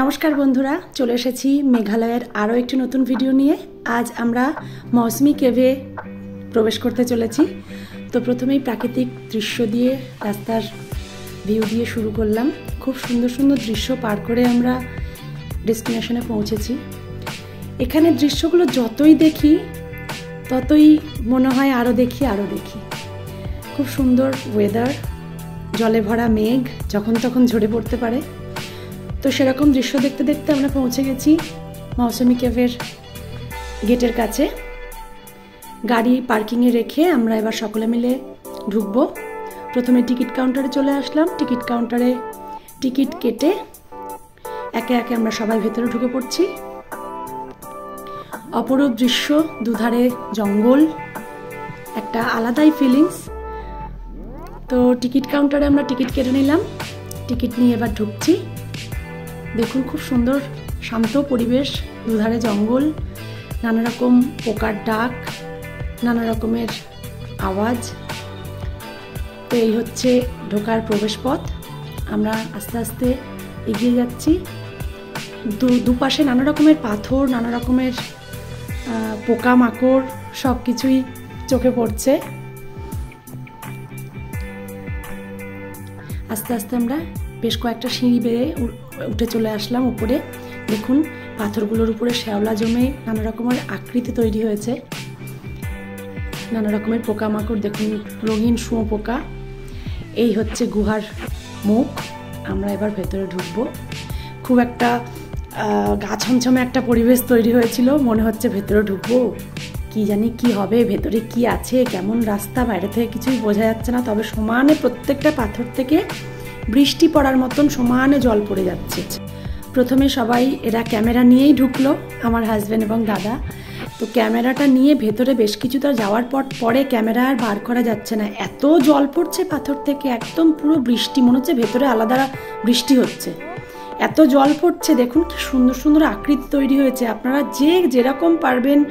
নমস্কার বন্ধুরা, চলে এসেছি মেঘালয়ের আরও একটি নতুন ভিডিও নিয়ে। আজ আমরা মৌসুমি কেভে প্রবেশ করতে চলেছি। তো প্রথমেই প্রাকৃতিক দৃশ্য দিয়ে, রাস্তার ভিউ দিয়ে শুরু করলাম। খুব সুন্দর সুন্দর দৃশ্য পার করে আমরা ডেস্টিনেশনে পৌঁছেছি। এখানে দৃশ্যগুলো যতই দেখি ততই মনে হয় আরও দেখি। খুব সুন্দর ওয়েদার, জলে ভরা মেঘ যখন তখন ঝরে পড়তে পারে। তো সেরকম দৃশ্য দেখতে দেখতে আমরা পৌঁছে গেছি মৌসুমি কেভের গেটের কাছে। গাড়ি পার্কিংয়ে রেখে আমরা এবার সকলে মিলে ঢুকবো। প্রথমে টিকিট কাউন্টারে চলে আসলাম। টিকিট কাউন্টারে টিকিট কেটে একে একে আমরা সবাই ভেতরে ঢুকে পড়ছি। অপরূপ দৃশ্য, দুধারে জঙ্গল, একটা আলাদাই ফিলিংস। তো টিকিট কাউন্টারে আমরা টিকিট কেটে নিলাম। টিকিট নিয়ে এবার ঢুকছি। দেখুন, খুব সুন্দর শান্ত পরিবেশ, দুধারে জঙ্গল, নানা রকম পোকার ডাক, নানা রকমের আওয়াজ। তো এই হচ্ছে ঢোকার প্রবেশ পথ। আমরা আস্তে আস্তে এগিয়ে যাচ্ছি। দুপাশে নানা রকমের পাথর, নানা রকমের পোকামাকড়, সব কিছুই চোখে পড়ছে। আস্তে আস্তে আমরা বেশ কয়েকটা সিঁড়ি বেয়ে উঠে চলে আসলাম উপরে। দেখুন, পাথরগুলোর উপরে শ্যাওলা জমে নানা রকমের আকৃতি তৈরি হয়েছে। নানা রকমের পোকামাকড়, দেখুন রঙিন শুঁয়োপোকা। এই হচ্ছে গুহার মুখ। আমরা এবার ভেতরে ঢুকবো। খুব একটা গা ছমছমে একটা পরিবেশ তৈরি হয়েছিল। মনে হচ্ছে ভেতরে ঢুকবো, কি জানি কি হবে, ভেতরে কি আছে, কেমন রাস্তা, বাইরে থেকে কিছুই বোঝা যাচ্ছে না। তবে সমানে প্রত্যেকটা পাথর থেকে বৃষ্টি পড়ার মতন সমানে জল পড়ে যাচ্ছে। প্রথমে সবাই এরা ক্যামেরা নিয়েই ঢুকলো, আমার হাজব্যান্ড এবং দাদা। তো ক্যামেরাটা নিয়ে ভেতরে বেশ কিছুটা যাওয়ার পরে ক্যামেরা আর বার করা যাচ্ছে না, এত জল পড়ছে পাথর থেকে। একদম পুরো বৃষ্টি, মনে হচ্ছে ভেতরে আলাদা বৃষ্টি হচ্ছে, এত জল পড়ছে। দেখুন কি সুন্দর সুন্দর আকৃতি তৈরি হয়েছে। আপনারা যেরকম পারবেন,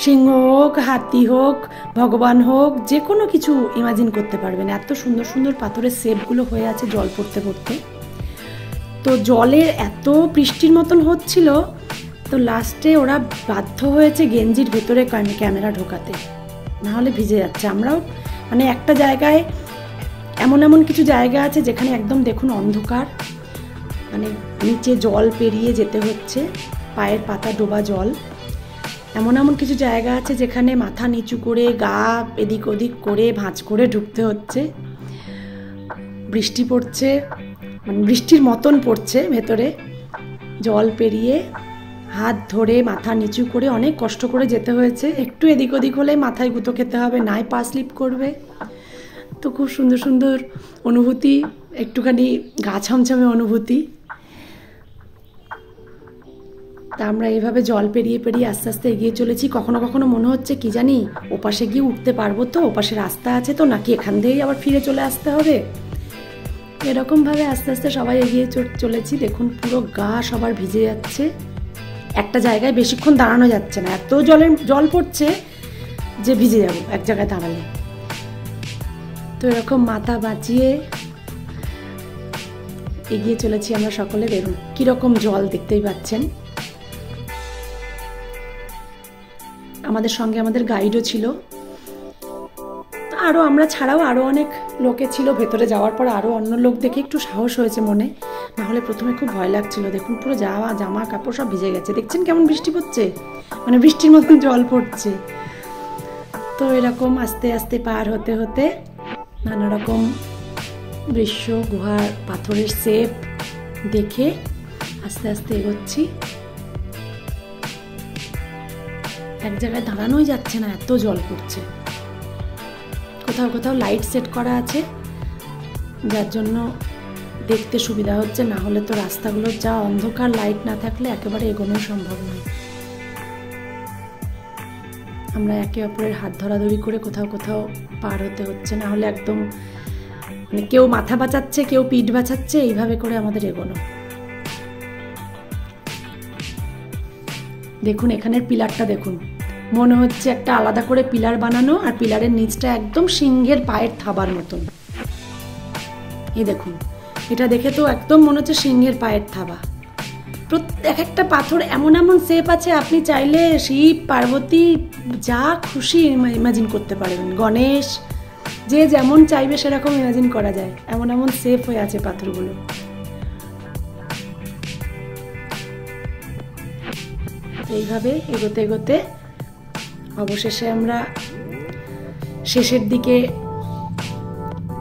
সিংহ হোক, হাতি হোক, ভগবান হোক, যে কোনো কিছু ইমাজিন করতে পারবেন। এত সুন্দর সুন্দর পাথরের শেপগুলো হয়ে আছে জল পড়তে পড়তে। তো জলের এত বৃষ্টির মতন হচ্ছিল, তো লাস্টে ওরা বাধ্য হয়েছে গেঞ্জির ভেতরে ক্যামেরা ঢোকাতে, নাহলে ভিজে যাচ্ছে। আমরাও মানে একটা জায়গায়, এমন কিছু জায়গা আছে যেখানে একদম দেখুন অন্ধকার, মানে নিচে জল পেরিয়ে যেতে হচ্ছে, পায়ের পাতা ডোবা জল। এমন কিছু জায়গা আছে যেখানে মাথা নিচু করে, গা এদিক ওদিক করে, ভাঁজ করে ঢুকতে হচ্ছে। বৃষ্টি পড়ছে, মানে বৃষ্টির মতন পড়ছে ভেতরে। জল পেরিয়ে হাত ধরে মাথা নিচু করে অনেক কষ্ট করে যেতে হয়েছে। একটু এদিক ওদিক হলে মাথায় গুঁতো খেতে হবে, নাই পা স্লিপ করবে। তো খুব সুন্দর সুন্দর অনুভূতি, একটুখানি গা ছমছমে অনুভূতি। তা আমরা এইভাবে জল পেরিয়ে পেরিয়ে আস্তে আস্তে এগিয়ে চলেছি। কখনো কখনো মনে হচ্ছে কি জানি, ওপাশে গিয়ে উঠতে পারবো তো, ওপাশে রাস্তা আছে তো, নাকি এখান দিয়েই আবার ফিরে চলে আসতে হবে। এরকমভাবে আস্তে আস্তে সবাই এগিয়ে চলেছি। দেখুন পুরো গা সবার ভিজে যাচ্ছে। একটা জায়গায় বেশিক্ষণ দাঁড়ানো যাচ্ছে না, এত জল পড়ছে যে ভিজে যাব এক জায়গায় দাঁড়ালে। তো এরকম মাথা বাঁচিয়ে এগিয়ে চলেছি আমরা সকলে। বেরুন কীরকম জল, দেখতেই পাচ্ছেন। আমাদের সঙ্গে আমাদের গাইডও ছিল, আরও আমরা ছাড়াও আরও অনেক লোকে ছিল। ভেতরে যাওয়ার পর আরও অন্য লোক দেখে একটু সাহস হয়েছে মনে, নাহলে প্রথমে খুব ভয় লাগছিল। দেখুন পুরো জামা কাপড় সব ভিজে গেছে। দেখছেন কেমন বৃষ্টি পড়ছে, মানে বৃষ্টির মতন জল পড়ছে। তো এরকম আস্তে আস্তে পার হতে হতে নানা রকম দৃশ্য, গুহার পাথরের শেপ দেখে আস্তে আস্তে এগোচ্ছি। এক জায়গায় দাঁড়ানোই যাচ্ছে না, এত জল পড়ছে। কোথাও কোথাও লাইট সেট করা আছে, যার জন্য দেখতে সুবিধা হচ্ছে, না হলে তো রাস্তাগুলো যা অন্ধকার, লাইট না থাকলে একেবারে এগোনো সম্ভব নয়। আমরা একে অপরের হাত ধরাধরি করে কোথাও কোথাও পার হতে হচ্ছে, না হলে একদম মানে কেউ মাথা বাঁচাচ্ছে, কেউ পিঠ বাঁচাচ্ছে, এইভাবে করে আমাদের এগোনো। দেখুন এখানের পিলারটা দেখুন, মনে হচ্ছে একটা আলাদা করে পিলার বানানো, আর পিলারের নিচটা একদম সিংহের পায়ের থাবার মতন। এই দেখুন, এটা দেখে তো একদম মনে হচ্ছে সিংহের পায়ের থাবা। এক একটা পাথর এমন এমন শেপ আছে, আপনি চাইলে শিব, পার্বতী যা খুশি ইমাজিন করতে পারবেন, গণেশ, যে যেমন চাইবে সেরকম ইমাজিন করা যায়, এমন এমন শেপ হয়ে আছে পাথরগুলো। এইভাবে এগোতে এগোতে অবশেষে আমরা শেষের দিকে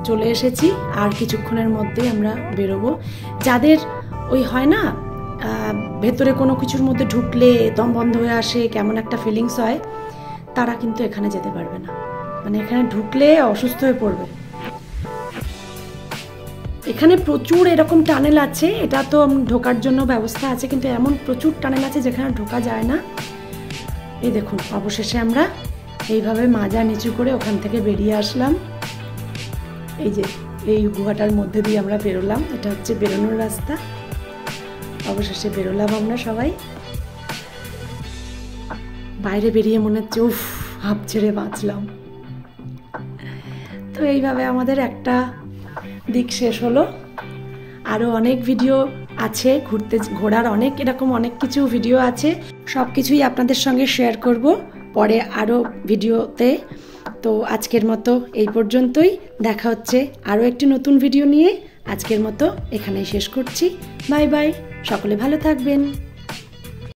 চলে এসেছি। আর কিছুক্ষণের মধ্যে আমরা বেরোবো। যাদের ওই হয় না ভেতরে কোনো কিছুর মধ্যে ঢুকলে দম বন্ধ হয়ে আসে, কেমন একটা ফিলিংস হয়, তারা কিন্তু এখানে যেতে পারবে না, মানে এখানে ঢুকলে অসুস্থ হয়ে পড়বে। এখানে প্রচুর এরকম টানেল আছে, এটা তো ঢোকার জন্য ব্যবস্থা আছে, কিন্তু এমন প্রচুর টানেল আছে যেখানে ঢোকা যায় না। এই দেখুন, অবশেষে আমরা এইভাবে মাজা নিচু করে ওখান থেকে বেরিয়ে আসলাম। এই যে এই গুহাটার মধ্যে দিয়ে আমরা বেরোলাম, এটা হচ্ছে বেরোনোর রাস্তা। অবশেষে বেরোলাম আমরা সবাই। বাইরে বেরিয়ে মনে হচ্ছে উফ, হাঁপ ছেড়ে বাঁচলাম। তো এইভাবে আমাদের একটা দিক শেষ হলো। আরও অনেক ভিডিও আছে, ঘোরার এরকম অনেক কিছু ভিডিও আছে, সব কিছুই আপনাদের সঙ্গে শেয়ার করব পরে আরও ভিডিওতে। তো আজকের মতো এই পর্যন্তই, দেখা হচ্ছে আরও একটি নতুন ভিডিও নিয়ে। আজকের মতো এখানেই শেষ করছি। বাই বাই, সকলে ভালো থাকবেন।